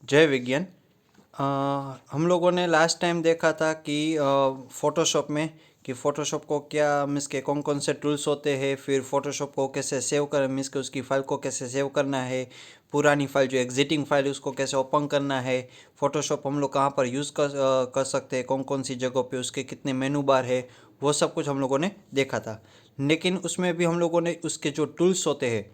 जय विज्ञान। हम लोगों ने लास्ट टाइम देखा था कि फ़ोटोशॉप में कि फ़ोटोशॉप को क्या मीन्स के कौन कौन से टूल्स होते हैं, फिर फ़ोटोशॉप को कैसे सेव कर मीन्स के उसकी फ़ाइल को कैसे सेव करना है, पुरानी फाइल जो एग्जिटिंग फाइल है उसको कैसे ओपन करना है, फ़ोटोशॉप हम लोग कहाँ पर यूज़ कर सकते हैं, कौन कौन सी जगहों पे उसके कितने मेनू बार है, वो सब कुछ हम लोगों ने देखा था। लेकिन उसमें भी हम लोगों ने उसके जो टूल्स होते हैं,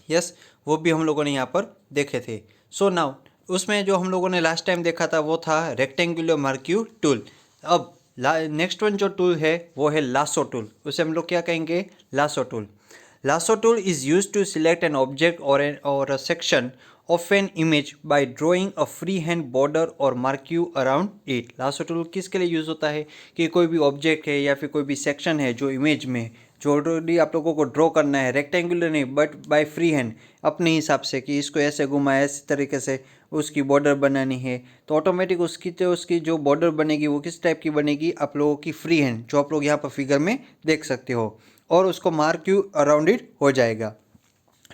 यस, वो भी हम लोगों ने यहाँ पर देखे थे। सो नाउ उसमें जो हम लोगों ने लास्ट टाइम देखा था वो था रेक्टेंगुलर मर्क्यू टूल। अब नेक्स्ट वन जो टूल है वो है लासो टूल। उसे हम लोग क्या कहेंगे? Lasso tool. Lasso tool is use to select an object or a section of an image by drawing a free hand border or marquee around it. Lasso tool किसके लिए यूज़ होता है? कि कोई भी ऑब्जेक्ट है या फिर कोई भी सेक्शन है जो इमेज में जो ऑलरेडी आप लोगों को ड्रॉ करना है, रेक्टेंगुलर नहीं बट बाय फ्री हैंड, अपने हिसाब से कि इसको ऐसे घुमाए, इस तरीके से उसकी बॉर्डर बनानी है, तो ऑटोमेटिक उसकी जो बॉर्डर बनेगी वो किस टाइप की बनेगी? आप लोगों की फ्री हैंड, जो आप लोग यहाँ पर फिगर में देख सकते हो, और उसको मार्क यू अराउंड इट हो जाएगा।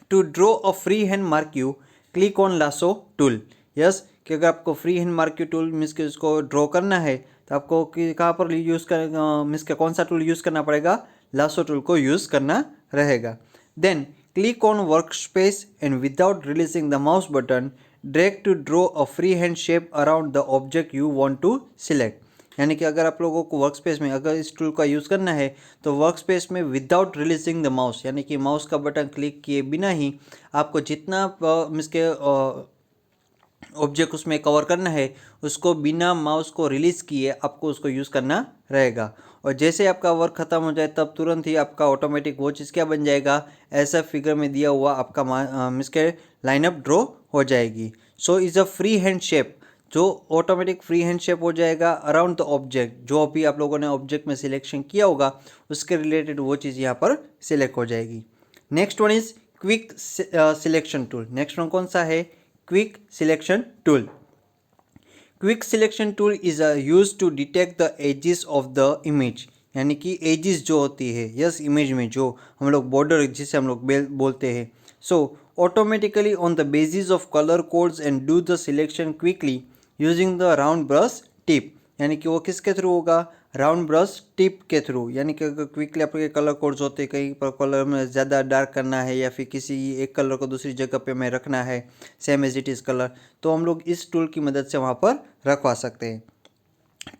To draw a free hand marquee, click on lasso tool. Yes, कि अगर आपको free hand marquee tool means के उसको ड्रॉ करना है तो आपको कहाँ पर यूज़ कर मीन्स के कौन सा टूल यूज़ करना पड़ेगा? लासो टूल को यूज़ करना रहेगा। Then click on work space and without releasing the mouse button drag to draw a free hand shape around the object you want to select. यानी कि अगर आप लोगों को वर्क स्पेस में अगर इस टूल का यूज़ करना है तो वर्क स्पेस में विदाउट रिलीजिंग द माउस, यानी कि माउस का बटन क्लिक किए बिना ही आपको जितना मीन्स के ऑब्जेक्ट उसमें कवर करना है उसको बिना माउस को रिलीज़ किए आपको उसको यूज़ करना रहेगा। और जैसे आपका वर्क ख़त्म हो जाए तब तुरंत ही आपका ऑटोमेटिक वो चीज़ क्या बन जाएगा? ऐसा फिगर में दिया हुआ आपका मीन्स के लाइनअप ड्रॉ हो जाएगी। So is a free hand shape, जो ऑटोमेटिक फ्री हैंड शेप हो जाएगा अराउंड द ऑब्जेक्ट, जो अभी आप लोगों ने ऑब्जेक्ट में सिलेक्शन किया होगा उसके रिलेटेड वो चीज़ यहाँ पर सिलेक्ट हो जाएगी। Next one is quick selection tool. Next one कौन सा है? Quick selection tool. Quick selection tool is use to detect the edges of the image, यानी कि एजेस जो होती है, यस, इमेज में जो हम लोग बॉर्डर जिसे हम लोग बोलते हैं, so automatically on the basis of colour codes and do the selection quickly using the round brush tip. यानी कि वो किसके थ्रू होगा? राउंड ब्रश टिप के थ्रू। यानी कि अगर क्विकली आपके कलर कोड्स होते हैं, कहीं पर कलर में ज़्यादा डार्क करना है या फिर किसी एक कलर को दूसरी जगह पे में रखना है same as it is colour, तो हम लोग इस टूल की मदद से वहाँ पर रखवा सकते हैं।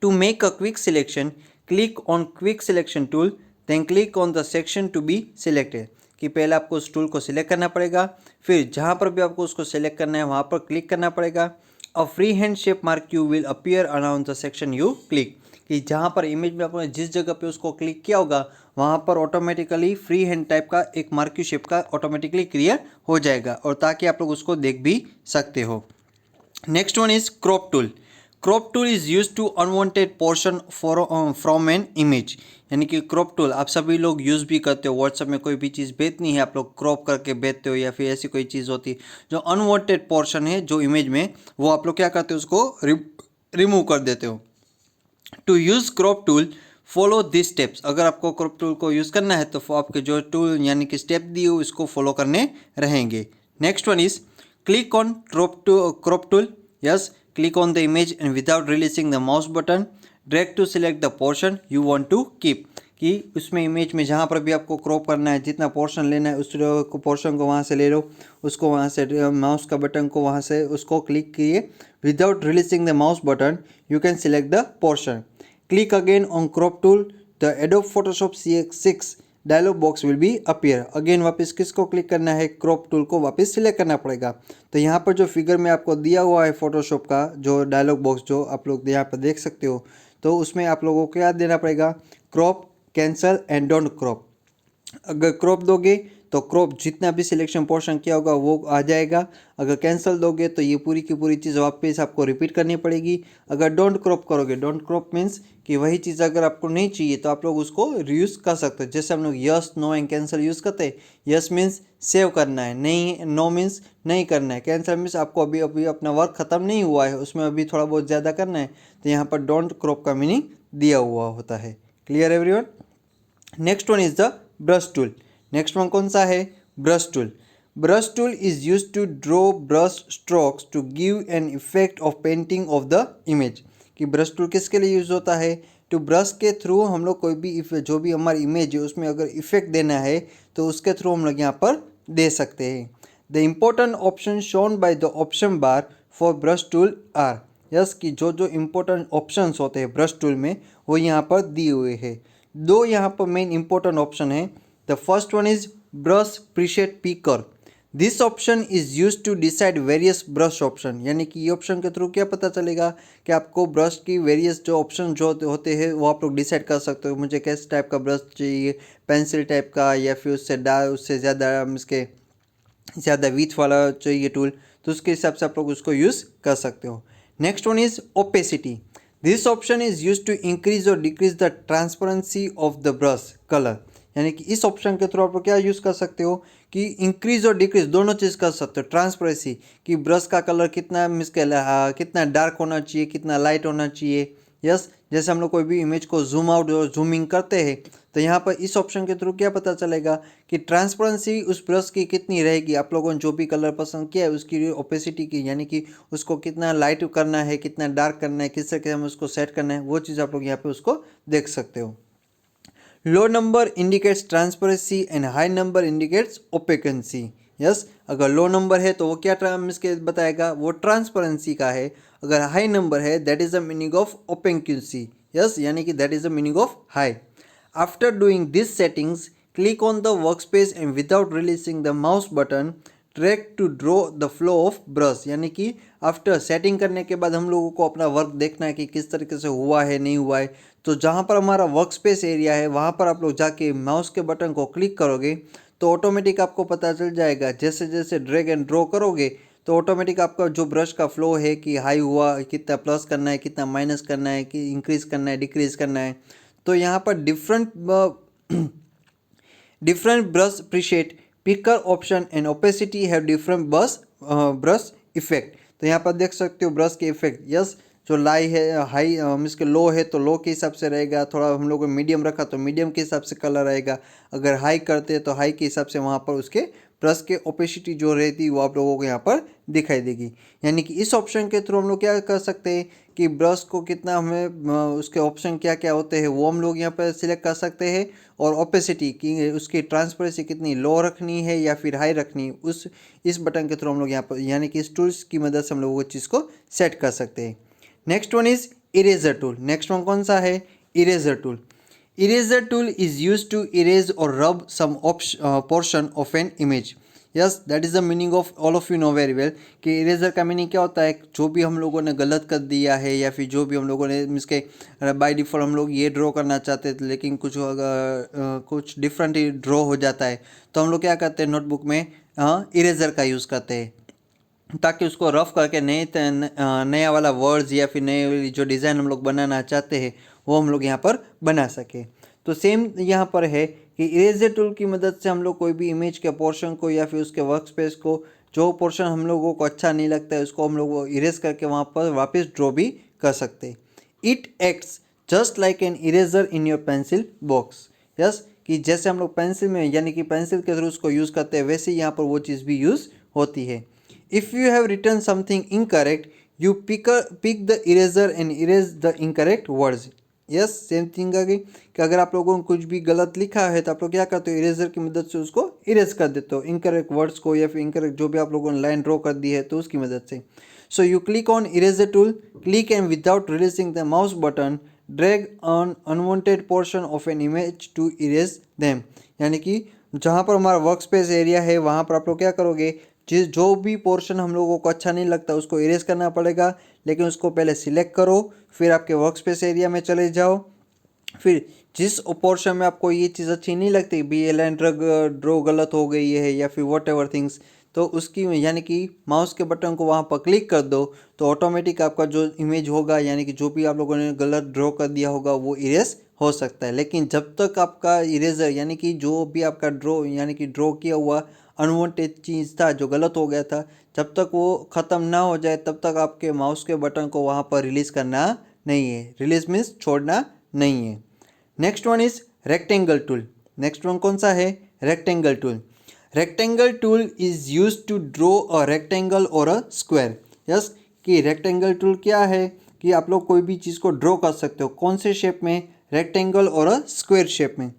To make a quick selection, click on quick selection tool, then click on the section to be selected. कि पहले आपको उस टूल को सिलेक्ट करना पड़ेगा, फिर जहाँ पर भी आपको उसको सिलेक्ट करना है वहाँ पर क्लिक करना पड़ेगा। अ free hand shape mark you will appear around the section you click. कि जहाँ पर इमेज में आपने जिस जगह पे उसको क्लिक किया होगा वहाँ पर ऑटोमेटिकली फ्री हैंड टाइप का एक मार्क्यू शेप का ऑटोमेटिकली क्रिएट हो जाएगा, और ताकि आप लोग उसको देख भी सकते हो। Next one is crop tool. Crop tool is use to unwanted portion from an image. यानी कि क्रॉप टूल आप सभी लोग यूज़ भी करते हो। व्हाट्सएप में कोई भी चीज़ भेजनी है आप लोग क्रॉप करके भेजते हो, या फिर ऐसी कोई चीज़ होती है जो अनवांटेड पोर्शन है जो इमेज में, वो आप लोग क्या करते हो? उसको रिमूव कर देते हो। To use crop tool follow this steps. अगर आपको क्रॉप टूल को यूज़ करना है तो आपके जो टूल यानी कि स्टेप दिए हो इसको फॉलो करने रहेंगे। Next one is click on crop tool. Yes, click on the image and without releasing the mouse button drag to select the portion you want to keep. कि उसमें इमेज में जहाँ पर भी आपको क्रॉप करना है, जितना पोर्शन लेना है उस पोर्शन को वहाँ से ले लो, उसको वहाँ से माउस का बटन को वहाँ से उसको क्लिक किए, without releasing the mouse button you can select the portion. Click again on crop tool, the Adobe Photoshop CX6 dialog box will be appear. Again वापस किसको क्लिक करना है? क्रॉप टूल को वापस सिलेक्ट करना पड़ेगा। तो यहाँ पर जो फिगर में आपको दिया हुआ है फोटोशॉप का जो डायलॉग बॉक्स जो आप लोग यहाँ पर देख सकते हो, तो उसमें आप लोगों को क्या देना पड़ेगा? Crop, cancel and don't crop. अगर क्रॉप दोगे तो क्रॉप जितना भी सिलेक्शन पोर्शन किया होगा वो आ जाएगा। अगर कैंसिल दोगे तो ये पूरी की पूरी चीज़ वापस आपको रिपीट करनी पड़ेगी। अगर डोंट क्रॉप करोगे, डोंट क्रॉप मीन्स कि वही चीज़ अगर आपको नहीं चाहिए तो आप लोग उसको रीयूज़ कर सकते हो। जैसे हम लोग yes, no and cancel use करते हैं। यस मीन्स सेव करना है, नहीं, नो मीन्स नहीं करना है, कैंसिल मीन्स आपको अभी अभी अपना वर्क ख़त्म नहीं हुआ है, उसमें अभी थोड़ा बहुत ज़्यादा करना है, तो यहाँ पर डोंट क्रॉप का मीनिंग दिया हुआ होता है। Clear everyone? Next one is the brush tool. Next one कौन सा है? Brush tool. Brush tool is use to draw brush strokes to give an effect of painting of the image. कि brush tool किसके लिए use होता है? तो brush के थ्रू हम लोग कोई भी जो भी हमारी इमेज है उसमें अगर इफेक्ट देना है तो उसके थ्रू हम लोग यहाँ पर दे सकते हैं। The important option shown by the option bar for brush tool are. Yes, कि जो जो इम्पोर्टेंट ऑप्शंस होते हैं ब्रश टूल में वो यहाँ पर दिए हुए हैं। दो यहाँ पर मेन इम्पोर्टेंट ऑप्शन है। The first one is brush preset picker. This option is use to decide various brush option. यानी कि ये ऑप्शन के थ्रू क्या पता चलेगा कि आपको ब्रश की वेरियस जो ऑप्शन जो होते हैं वो आप लोग डिसाइड कर सकते हो। मुझे किस टाइप का ब्रश चाहिए, पेंसिल टाइप का या फिर उससे ज़्यादा इसके ज़्यादा विथ वाला चाहिए टूल, तो उसके हिसाब से आप लोग उसको यूज़ कर सकते हो। Next one is opacity. This option is use to increase और decrease the transparency of the brush colour. यानी कि इस ऑप्शन के थ्रू आप लोग क्या यूज़ कर सकते हो कि इंक्रीज और डिक्रीज दोनों चीज़ कर सकते हो। ट्रांसपेरेंसी कि ब्रश का कलर कितना कितना डार्क होना चाहिए, कितना लाइट होना चाहिए। यस, जैसे हम लोग कोई भी इमेज को जूम आउट और जूमिंग करते हैं तो यहाँ पर इस ऑप्शन के थ्रू क्या पता चलेगा कि ट्रांसपेरेंसी उस ब्रश की कितनी रहेगी। आप लोगों ने जो भी कलर पसंद किया है उसकी ओपेसिटी की, यानी कि उसको कितना लाइट करना है, कितना डार्क करना है, किस तरीके से हमें उसको सेट करना है, वो चीज़ आप लोग यहाँ पे उसको देख सकते हो। Low number indicates transparency and high number indicates ओपेकेंसी। यस, अगर लो नंबर है तो वो क्या टर्म इसके बताएगा, वो ट्रांसपेरेंसी का है। अगर हाई नंबर है that is the meaning of ओपेकेंसी। यस, यानी कि that is the meaning of high. After doing this settings click on the workspace and without releasing the mouse button track to draw the flow of brush. यानी कि after setting करने के बाद हम लोगों को अपना वर्क देखना है कि किस तरीके से हुआ है, नहीं हुआ है। तो जहाँ पर हमारा वर्क स्पेस एरिया है वहाँ पर आप लोग जाके माउस के बटन को क्लिक करोगे तो ऑटोमेटिक आपको पता चल जाएगा। जैसे जैसे ड्रैग एंड ड्रॉ करोगे तो ऑटोमेटिक आपका जो ब्रश का फ्लो है कि हाई हुआ, कितना प्लस करना है, कितना माइनस करना है, कि इंक्रीज करना है, डिक्रीज करना है। तो यहाँ पर different brush preset picker option and opacity have different brush effect। तो यहाँ पर देख सकते हो ब्रश के इफेक्ट। यस, जो लाई है हाई मीन्स के लो है तो लो के हिसाब से रहेगा, थोड़ा हम लोग मीडियम रखा तो मीडियम के हिसाब से कलर रहेगा, अगर हाई करते हैं तो हाई के हिसाब से वहाँ पर उसके ब्रश के ओपेसिटी जो रहती है वो आप लोगों को यहाँ पर दिखाई देगी। यानी कि इस ऑप्शन के थ्रू हम लोग क्या कर सकते हैं कि ब्रश को कितना हमें उसके ऑप्शन क्या क्या होते हैं वो हम लोग यहाँ पर सिलेक्ट कर सकते हैं, और ओपेसिटी की उसकी ट्रांसपेरेंसी कितनी लो रखनी है या फिर हाई रखनी है उस इस बटन के थ्रू हम लोग यहाँ पर यानी कि इस टूल्स की मदद से हम लोग वो चीज़ को सेट कर सकते हैं। Next one is eraser tool. Next one कौन सा है? Eraser tool. Eraser tool is use to erase और rub some portion of an image. Yes, that is the meaning of all of you know very well कि eraser का meaning क्या होता है, जो भी हम लोगों ने गलत कर दिया है या फिर जो भी हम लोगों ने मीन्स के बाय डिफ़ॉल्ट हम लोग ये ड्रॉ करना चाहते थे लेकिन कुछ कुछ डिफरेंट ही ड्रॉ हो जाता है तो हम लोग क्या करते हैं नोटबुक में इरेजर का यूज़ करते हैं ताकि उसको रफ करके नया वाला वर्ड्स या फिर नए जो डिज़ाइन हम लोग बनाना चाहते हैं वो हम लोग यहाँ पर बना सके। तो सेम यहाँ पर है कि इरेजर टूल की मदद से हम लोग कोई भी इमेज के पोर्शन को या फिर उसके वर्क स्पेस को जो पोर्शन हम लोगों को अच्छा नहीं लगता है उसको हम लोग इरेज करके वहाँ पर वापस ड्रॉ भी कर सकते हैं। It acts just like an eraser in your pencil box. Yes, कि जैसे हम लोग पेंसिल में यानी कि पेंसिल के थ्रू उसको यूज़ करते हैं वैसे ही यहाँ पर वो चीज़ भी यूज़ होती है। If you have written something incorrect, you pick the eraser and erase the incorrect words। Yes, same thing आ गई कि अगर आप लोगों ने कुछ भी गलत लिखा है तो आप लोग क्या करते हो इरेजर की मदद से उसको इरेज कर देते हो इनकरेक्ट वर्ड्स को या फिर इनकरेक्ट जो भी आप लोगों ने लाइन ड्रॉ कर दी है तो उसकी मदद से। So you click on eraser tool, click and without releasing the mouse button drag on unwanted portion of an image to erase them. यानी कि जहाँ पर हमारा वर्क स्पेस एरिया है वहाँ पर आप लोग क्या करोगे, जो भी पोर्शन हम लोगों को अच्छा नहीं लगता उसको इरेज करना पड़ेगा, लेकिन उसको पहले सिलेक्ट करो, फिर आपके वर्क स्पेस एरिया में चले जाओ, फिर जिस पोर्शन में आपको ये चीज़ अच्छी नहीं लगती भी ये लाइन ड्रॉ गलत हो गई है या फिर वॉट एवर थिंग्स, तो उसकी यानी कि माउस के बटन को वहाँ पर क्लिक कर दो तो ऑटोमेटिक आपका जो इमेज होगा यानी कि जो भी आप लोगों ने गलत ड्रॉ कर दिया होगा वो इरेज हो सकता है। लेकिन जब तक आपका इरेजर यानी कि जो भी आपका ड्रॉ यानी कि ड्रॉ किया हुआ अनवांटेड चीज़ था जो गलत हो गया था जब तक वो ख़त्म ना हो जाए तब तक आपके माउस के बटन को वहाँ पर रिलीज़ करना नहीं है। रिलीज मीन्स छोड़ना नहीं है। Next one is rectangle tool. Next one कौन सा है? Rectangle tool. Rectangle tool is use to draw a rectangle और अ स्क्वायर। यस, कि रेक्टेंगल टूल क्या है कि आप लोग कोई भी चीज़ को ड्रॉ कर सकते हो। कौन से शेप में? रेक्टेंगल और अ स्क्वायर शेप में।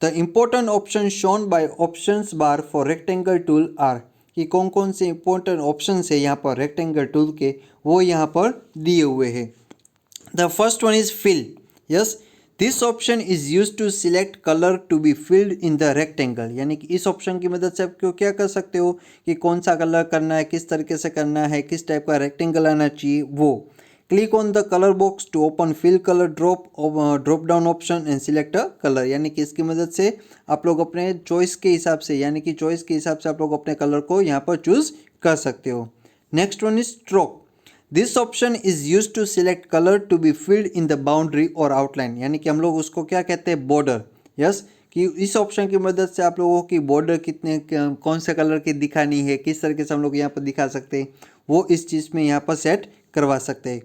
The important option shown by options bar for rectangle tool are, कि कौन कौन से इंपॉर्टेंट ऑप्शन है यहाँ पर रेक्टेंगल टूल के, वो यहाँ पर दिए हुए हैं। The first one is fill. Yes, this option is use to select colour to be filled in the rectangle, यानी कि इस ऑप्शन की मदद से आप क्यों क्या कर सकते हो कि कौन सा कलर करना है, किस तरीके से करना है, किस टाइप का रेक्टेंगल आना चाहिए वो। Click on the colour box to open fill colour drop down option and select a colour, यानी कि इसकी मदद से आप लोग अपने चॉइस के हिसाब से, यानी कि चॉइस के हिसाब से आप लोग अपने कलर को यहाँ पर चूज कर सकते हो। Next one is stroke. This option is use to select colour to be filled in the boundary और आउटलाइन, यानी कि हम लोग उसको क्या कहते हैं, बॉर्डर। यस, कि इस ऑप्शन की मदद से आप लोगों की बॉर्डर कितने कौन से कलर की दिखानी है, किस तरीके से हम लोग यहाँ पर दिखा सकते हैं, वो इस चीज़ में यहाँ पर सेट करवा सकते हैं।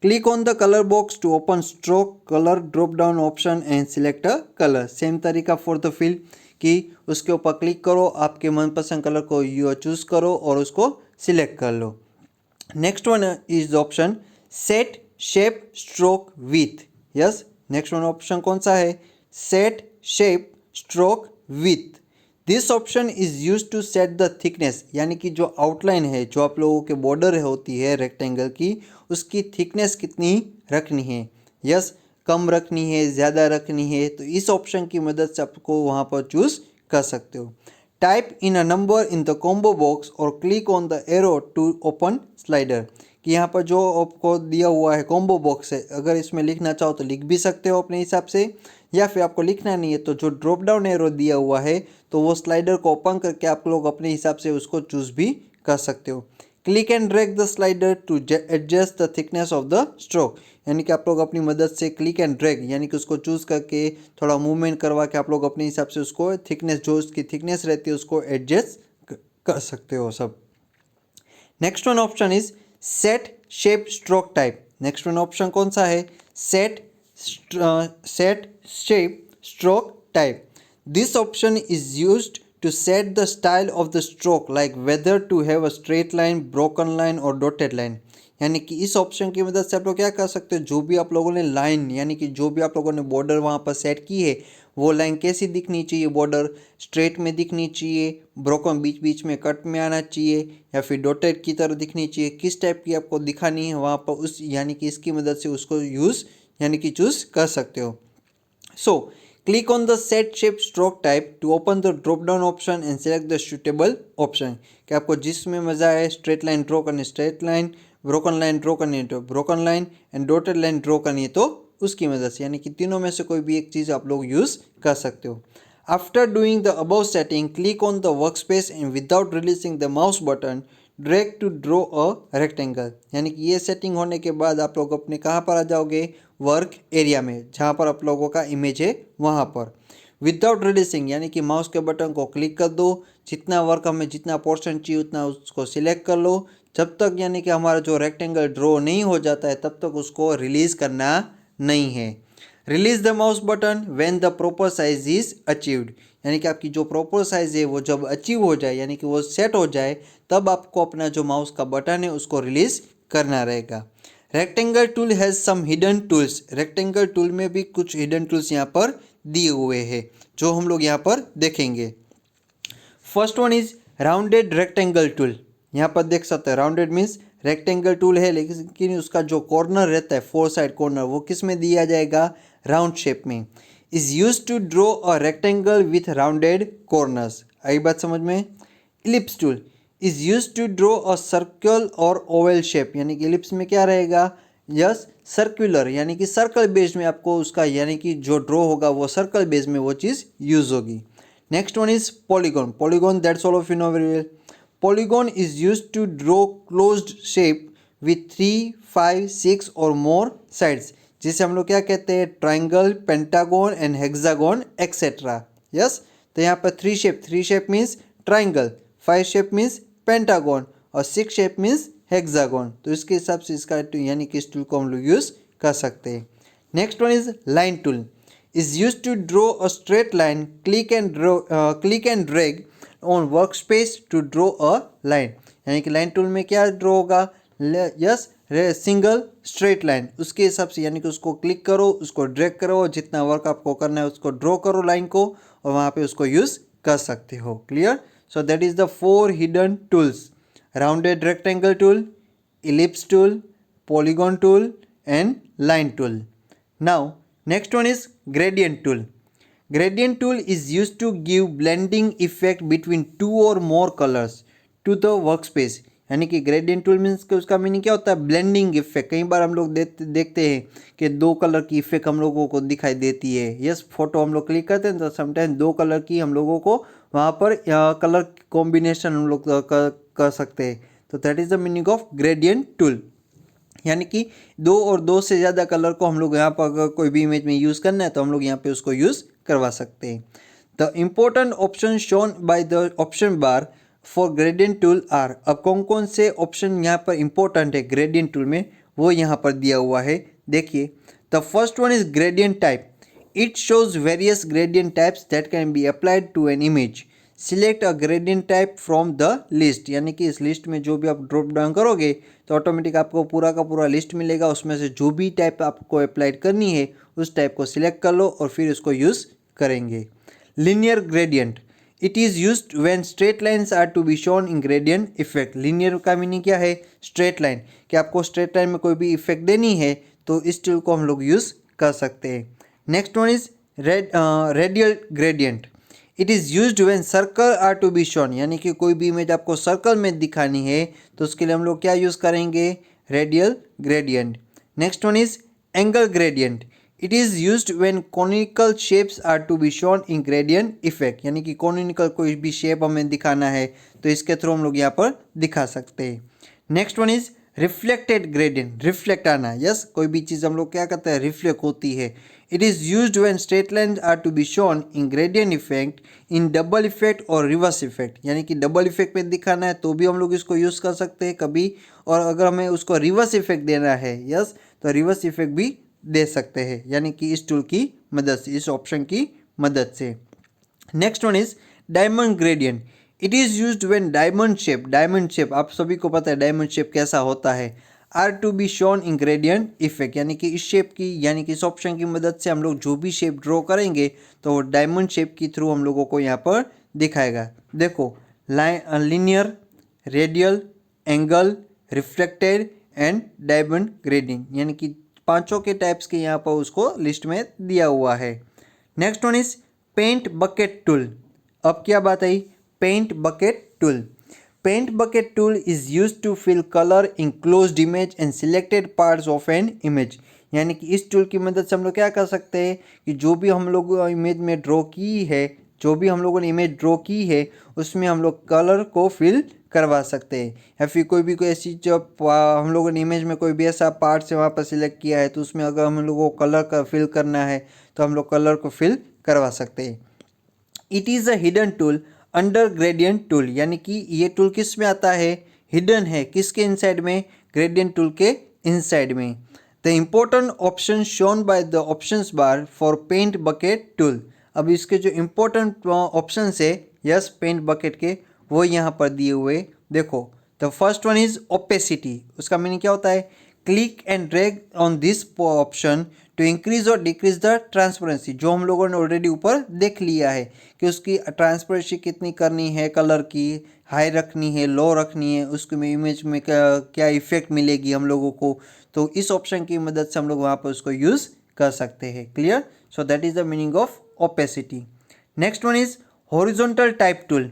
Click on the colour box to open stroke colour drop down option and select a colour. Same तरीका फॉर द फिल, कि उसके ऊपर क्लिक करो, आपके मनपसंद कलर को यू चूज करो और उसको सिलेक्ट कर लो। Next one is option set shape stroke width. Yes, next one option कौन सा है? Set shape stroke width. This option is use to set the thickness, यानी कि जो आउटलाइन है, जो आप लोगों के बॉर्डर होती है रेक्टेंगल की, उसकी थिकनेस कितनी रखनी है। यस, कम रखनी है, ज़्यादा रखनी है, तो इस ऑप्शन की मदद से आपको वहाँ पर चूज कर सकते हो। Type in a number in the combo box और click on the arrow to open slider, कि यहाँ पर जो आपको दिया हुआ है कॉम्बो बॉक्स है, अगर इसमें लिखना चाहो तो लिख भी सकते हो अपने हिसाब से, या फिर आपको लिखना नहीं है तो जो ड्रॉप डाउन एरो दिया हुआ है तो वो स्लाइडर को ओपन करके आप लोग अपने हिसाब से उसको चूज भी कर सकते हो। Click and drag the slider to adjust the thickness of the stroke, यानी कि आप लोग अपनी मदद से क्लिक एंड ड्रैग, यानी कि उसको चूज करके थोड़ा मूवमेंट करवा के आप लोग अपने हिसाब से उसको थिकनेस, जो उसकी थिकनेस रहती है उसको एडजस्ट कर सकते हो सब। Next one option is set shape stroke type. Next one option कौन सा है? Set shape stroke type. This option is used to set the style of the stroke, like whether to have a straight line, broken line और dotted line, यानी कि इस option की मदद से आप लोग क्या कर सकते हो, जो भी आप लोगों ने लाइन, यानी कि जो भी आप लोगों ने बॉर्डर वहाँ पर सेट की है, वो लाइन कैसी दिखनी चाहिए, बॉर्डर स्ट्रेट में दिखनी चाहिए, ब्रोकन बीच बीच में कट में आना चाहिए, या फिर डॉटेड की तरह दिखनी चाहिए, किस टाइप की आपको दिखानी है वहाँ पर उस, यानी कि इसकी मदद से उसको यूज़ यानी कि चूज़ कर सकते हो। सो click on the set shape stroke type to open the drop down option and select the suitable option, कि आपको जिसमें मज़ा है, स्ट्रेट लाइन ड्रॉ करनी straight line, broken line draw करनी है तो broken line, and dotted line draw करनी है तो उसकी मदद से, यानी कि तीनों में से कोई भी एक चीज़ आप लोग यूज़ कर सकते हो। After doing the above setting click on the work space and without releasing the mouse button drag to draw a rectangle, यानी कि ये सेटिंग होने के बाद आप लोग अपने कहाँ पर आ जाओगे, वर्क एरिया में, जहाँ पर आप लोगों का इमेज है वहाँ पर। विदाउट रिलीजिंग, यानी कि माउस के बटन को क्लिक कर दो, जितना वर्क हमें जितना पोर्शन चाहिए उतना उसको सिलेक्ट कर लो, जब तक यानी कि हमारा जो रेक्टेंगल ड्रॉ नहीं हो जाता है तब तक उसको रिलीज़ करना नहीं है। Release the mouse button when the proper size is achieved, यानी कि आपकी जो प्रॉपर साइज है वो जब अचीव हो जाए, यानी कि वो सेट हो जाए, तब आपको अपना जो माउस का बटन है उसको रिलीज करना रहेगा। Rectangle tool has some hidden tools, rectangle tool में भी कुछ हिडन टूल्स यहाँ पर दिए हुए हैं जो हम लोग यहाँ पर देखेंगे। First one is rounded rectangle tool, यहाँ पर देख सकते हैं राउंडेड मीन्स रेक्टेंगल टूल है, लेकिन उसका जो कॉर्नर रहता है, फोर साइड कॉर्नर, वो किस में दिया जाएगा, राउंड शेप में। Is use to draw a rectangle with rounded corners, आई बात समझ में। Ellipse tool is use to draw a circle और ओवल शेप, यानी कि इलिप्स में क्या रहेगा, यस सर्कुलर, यानी कि सर्कल बेस में आपको उसका, यानी कि जो ड्रॉ होगा वो सर्कल बेस में वो चीज़ यूज होगी। Next one is polygon, polygon that's all of you know very well. Polygon is used to draw closed shape with 3, 5, 6 और more sides, जिसे हम लोग क्या कहते हैं, triangle, pentagon and hexagon etcetera. Yes, तो यहाँ पर three shape means triangle, 5 shape means pentagon और 6 शेप मीन्स हेक्सागन, तो इसके हिसाब से इसका यानी कि इस टूल को हम लोग यूज़ कर सकते हैं। Next one is line tool, is used to draw a straight line, click and drag on work space to draw a line, यानी कि लाइन टूल में क्या ड्रॉ होगा, यस सिंगल स्ट्रेट लाइन, उसके हिसाब से यानी कि उसको क्लिक करो, उसको ड्रैग करो, जितना वर्क आपको करना है उसको ड्रॉ करो लाइन को, और वहाँ पे उसको यूज़ कर सकते हो। Clear? So that is the 4 hidden tools: rounded rectangle tool, ellipse tool, polygon tool and line tool. Now next one is gradient tool. Gradient tool is used to give blending effect between two or more colors to the workspace. यानी कि gradient tool means कि उसका meaning क्या होता है, blending effect. कई बार हम लोग देखते हैं कि 2 कलर की इफेक्ट हम लोगों को दिखाई देती है। यस, फोटो हम लोग क्लिक करते हैं तो समटाइम 2 कलर की हम लोगों को वहाँ पर कलर कॉम्बिनेशन हम लोग कर सकते हैं। तो that is the meaning of gradient tool, यानी कि 2 और 2 से ज़्यादा कलर को हम लोग यहाँ पर अगर कोई भी इमेज में यूज़ करना है तो हम लोग यहाँ पे उसको यूज़ करवा सकते हैं। The important option shown by the option bar for gradient tool are. अब कौन कौन से ऑप्शन यहाँ पर इंपॉर्टेंट है ग्रेडियंट टूल में, वो यहाँ पर दिया हुआ है। देखिए, the first one is gradient type. It shows various gradient types that can be applied to an image. Select a gradient type from the list, यानी कि इस लिस्ट में जो भी आप ड्रॉप डाउन करोगे तो ऑटोमेटिक आपको पूरा का पूरा लिस्ट मिलेगा, उसमें से जो भी टाइप आपको अप्लाइड करनी है उस टाइप को सिलेक्ट कर लो और फिर उसको यूज़ करेंगे। Linear gradient, it is used when straight lines are to be shown in gradient effect. Linear का मीनिंग क्या है, स्ट्रेट लाइन, कि आपको स्ट्रेट लाइन में कोई भी इफेक्ट देनी है तो इस टूल को हम लोग यूज़ कर सकते हैं। Next one is radial gradient. It is used when circle are to be shown, यानी कि कोई भी इमेज आपको सर्कल में दिखानी है तो उसके लिए हम लोग क्या यूज़ करेंगे, radial gradient. Next one is angle gradient. It is used when conical shapes are to be shown in gradient effect, यानी कि कॉनिकल कोई भी शेप हमें दिखाना है तो इसके थ्रू हम लोग यहाँ पर दिखा सकते हैं। Next one is reflected gradient, reflect आना। यस, कोई भी चीज़ हम लोग क्या करते हैं, रिफ्लेक्ट होती है। It is used when straight lines are to be shown in gradient effect, in double effect और रिवर्स इफेक्ट, यानी कि डबल इफेक्ट में दिखाना है तो भी हम लोग इसको यूज़ कर सकते हैं कभी, और अगर हमें उसको रिवर्स इफेक्ट देना है यस तो रिवर्स इफेक्ट भी दे सकते हैं, यानी कि इस टूल की मदद से, इस ऑप्शन की मदद से। Next one is diamond gradient. It is used when diamond shape, diamond shape आप सभी को पता है डायमंड शेप कैसा होता है, are to be shown in gradient effect, यानी कि इस शेप की, यानी कि इस ऑप्शन की मदद से हम लोग जो भी शेप ड्रॉ करेंगे तो वो डायमंड शेप की थ्रू हम लोगों को यहाँ पर दिखाएगा। देखो, line, linear, radial, angle, reflected and diamond grading, यानी कि पांचों के टाइप्स के यहाँ पर उसको लिस्ट में दिया हुआ है। Next one is paint bucket tool. अब क्या बात आई, paint bucket tool. Paint bucket tool is used to fill colour in closed image and selected parts of an image, यानी कि इस टूल की मदद से हम लोग क्या कर सकते हैं कि जो भी हम लोग इमेज में ड्रॉ की है, जो भी हम लोगों ने इमेज ड्रॉ की है उसमें हम लोग कलर को फिल करवा सकते हैं, या फिर कोई ऐसी जो हम लोगों ने इमेज में कोई भी ऐसा पार्ट से वहाँ पर सिलेक्ट किया है तो उसमें अगर हम लोगों को कलर का फिल करना है तो हम लोग कलर को फिल करवा सकते हैं। It is a hidden tool under gradient tool, यानी कि ये टूल किस में आता है, हिडन है, किसके इनसाइड में, ग्रेडियंट टूल के इनसाइड में। The important option shown by the options bar for paint bucket tool. अब इसके जो इम्पोर्टेंट ऑप्शंस है यस पेंट बकेट के, वो यहाँ पर दिए हुए। देखो, the first one is opacity. उसका मीनिंग क्या होता है, click and drag on this option to increase और डिक्रीज द ट्रांसपेरेंसी, जो हम लोगों ने ऑलरेडी ऊपर देख लिया है कि उसकी ट्रांसपेरेंसी कितनी करनी है, कलर की हाई रखनी है, लो रखनी है, उसके में इमेज में क्या इफेक्ट मिलेगी हम लोगों को, तो इस ऑप्शन की मदद से हम लोग वहाँ पर उसको यूज़ कर सकते हैं। Clear? So that is the meaning of opacity. Next one is horizontal type tool.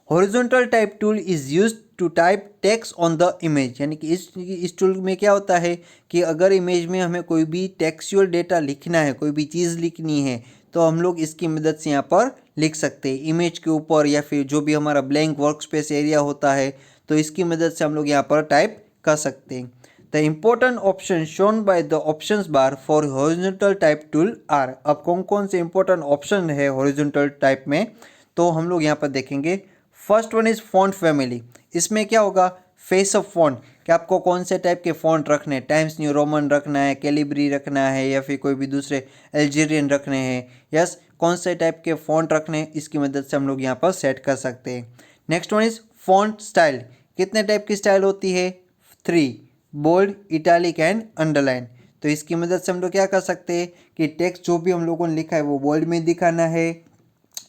Horizontal type tool is used to type text on the image, यानी कि इस टूल में क्या होता है कि अगर इमेज में हमें कोई भी टेक्सचुअल डेटा लिखना है, कोई भी चीज़ लिखनी है तो हम लोग इसकी मदद से यहाँ पर लिख सकते हैं इमेज के ऊपर, या फिर जो भी हमारा ब्लैंक वर्क स्पेस एरिया होता है तो इसकी मदद से हम लोग यहाँ पर टाइप कर सकते हैं। The important option shown by the options bar for horizontal type tool are. अब कौन कौन से इंपॉर्टेंट ऑप्शन है हॉरिजॉन्टल टाइप में, तो हम लोग यहाँ पर देखेंगे। First one is font family. इसमें क्या होगा, फेस ऑफ फॉन्ट, कि आपको कौन से टाइप के फॉन्ट रखने हैं, टाइम्स न्यू रोमन रखना है, कैलिब्री रखना है, या फिर कोई भी दूसरे अल्जीरियन रखने हैं, यस कौन से टाइप के फ़ॉन्ट रखने हैं, इसकी मदद से हम लोग यहाँ पर सेट कर सकते हैं। Next one is font style. कितने टाइप की स्टाइल होती है? 3, बोल्ड, इटैलिक एंड अंडरलाइन। तो इसकी मदद से हम लोग क्या कर सकते हैं कि टेक्स्ट जो भी हम लोगों ने लिखा है वो बोल्ड में दिखाना है,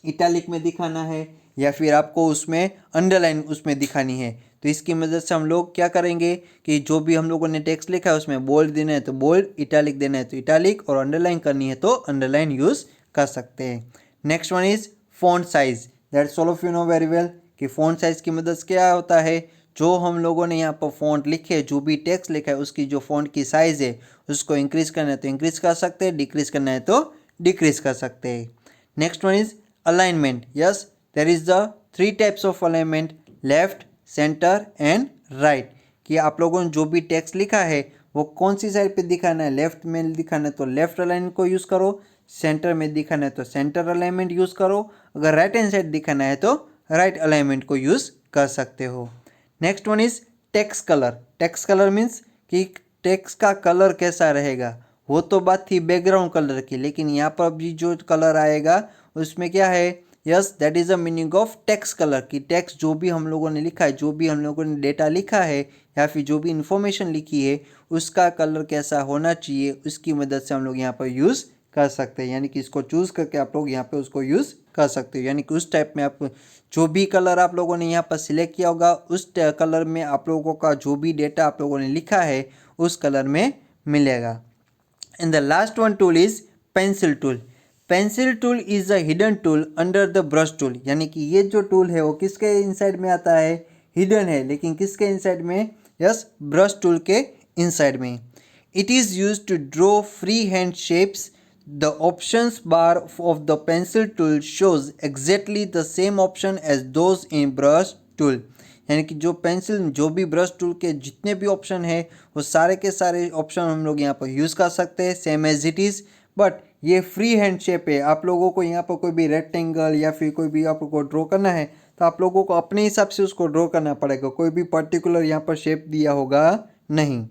इटैलिक में दिखाना है, या फिर आपको उसमें अंडरलाइन उसमें दिखानी है। तो इसकी मदद से हम लोग क्या करेंगे कि जो भी हम लोगों ने टेक्स्ट लिखा है उसमें बोल्ड देना है तो बोल्ड, इटैलिक देना है तो इटैलिक, और अंडरलाइन करनी है तो अंडरलाइन यूज़ कर सकते हैं। Next one is font size. That's all of you know very well कि फ़ॉन्ट साइज़ की मदद से क्या होता है, जो हम लोगों ने यहाँ पर फ़ॉन्ट लिखे, जो भी टेक्स्ट लिखा है उसकी जो फ़ॉन्ट की साइज़ है उसको इंक्रीज़ करना है तो इंक्रीज़ कर सकते हैं, डिक्रीज़ करना है तो डिक्रीज़ कर सकते हैं। Next one is alignment. Yes, there is the 3 types of alignment, left, centre and right. कि आप लोगों ने जो भी टेक्स्ट लिखा है वो कौन सी साइड पे दिखाना है, लेफ्ट में दिखाना है तो लेफ्ट अलाइनमेंट को यूज़ करो, सेंटर में दिखाना है तो सेंटर अलाइनमेंट यूज़ करो, अगर राइट हैंड साइड दिखाना है तो राइट अलाइनमेंट को यूज़ कर सकते हो। Next one is text colour. Text colour means कि टेक्स्ट का कलर कैसा रहेगा। वो तो बात थी बैकग्राउंड कलर की, लेकिन यहाँ पर भी जो कलर आएगा उसमें क्या है, yes that is the meaning of text colour. की टेक्स्ट जो भी हम लोगों ने लिखा है, जो भी हम लोगों ने डेटा लिखा है या फिर जो भी इंफॉर्मेशन लिखी है उसका कलर कैसा होना चाहिए, उसकी मदद से हम लोग यहाँ पर यूज़ कर सकते हैं। यानी कि इसको चूज़ करके आप लोग यहाँ पे उसको यूज़ कर सकते हो। यानी कि उस टाइप में आप जो भी कलर आप लोगों ने यहाँ पर सिलेक्ट किया होगा उस कलर में आप लोगों का जो भी डेटा आप लोगों ने लिखा है उस कलर में मिलेगा। And the last one tool is pencil tool. Pencil tool is a hidden tool under the brush tool. यानी कि ये जो टूल है वो किसके इनसाइड में आता है, हिडन है, लेकिन किसके इनसाइड में, यस ब्रश टूल के इनसाइड में। It is use to draw free hand shapes. The options bar of the pencil tool shows exactly the same option as those in brush tool. यानी कि जो pencil, जो भी brush tool के जितने भी ऑप्शन है वो सारे के सारे ऑप्शन हम लोग यहाँ पर यूज़ कर सकते हैं same as it is. But ये फ्री हैंड शेप है, आप लोगों को यहाँ पर कोई भी रेक्टेंगल या फिर कोई भी आप लोगों को ड्रॉ करना है तो आप लोगों को अपने हिसाब से उसको ड्रॉ करना पड़ेगा, कोई भी पर्टिकुलर यहाँ पर शेप दिया होगा नहीं।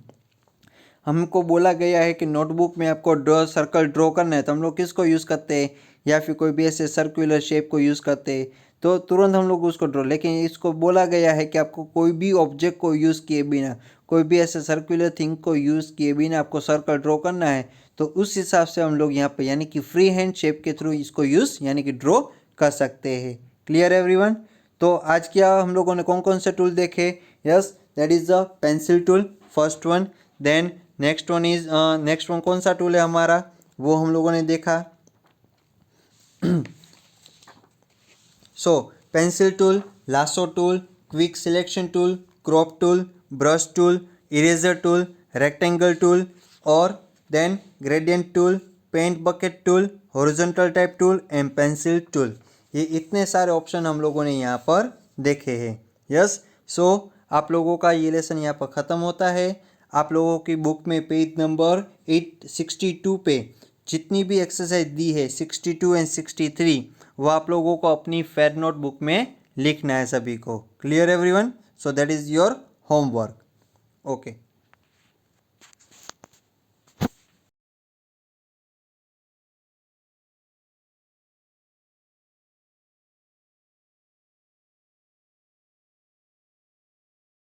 हमको बोला गया है कि नोटबुक में आपको सर्कल ड्रॉ करना है तो हम लोग किसको यूज़ करते हैं, या फिर कोई भी ऐसे सर्कुलर शेप को यूज़ करते हैं तो तुरंत हम लोग उसको ड्रॉ। लेकिन इसको बोला गया है कि आपको कोई भी ऑब्जेक्ट को यूज़ किए बिना, कोई भी ऐसे सर्कुलर थिंग को यूज़ किए बिना आपको सर्कल ड्रॉ करना है तो उस हिसाब से हम लोग यहाँ पे यानी कि फ्री हैंड शेप के थ्रू इसको यूज़ यानी कि ड्रॉ कर सकते हैं। Clear everyone? तो आज क्या हम लोगों ने कौन कौन से टूल देखे? Yes that is the pencil tool, first one. Then next one कौन सा टूल है हमारा, वो हम लोगों ने देखा। So pencil tool, lasso tool, quick selection tool, crop tool, brush tool, eraser tool, rectangle tool, और then gradient tool, paint bucket tool, horizontal type tool and pencil tool. ये इतने सारे ऑप्शन हम लोगों ने यहाँ पर देखे हैं। यस, सो आप लोगों का ये लेसन यहाँ पर ख़त्म होता है। आप लोगों की बुक में पेज नंबर 862 पे जितनी भी एक्सरसाइज दी है 62 एंड 63 वो आप लोगों को अपनी फेयर नोट बुक में लिखना है सभी को। Clear everyone? So that is your homework. Okay.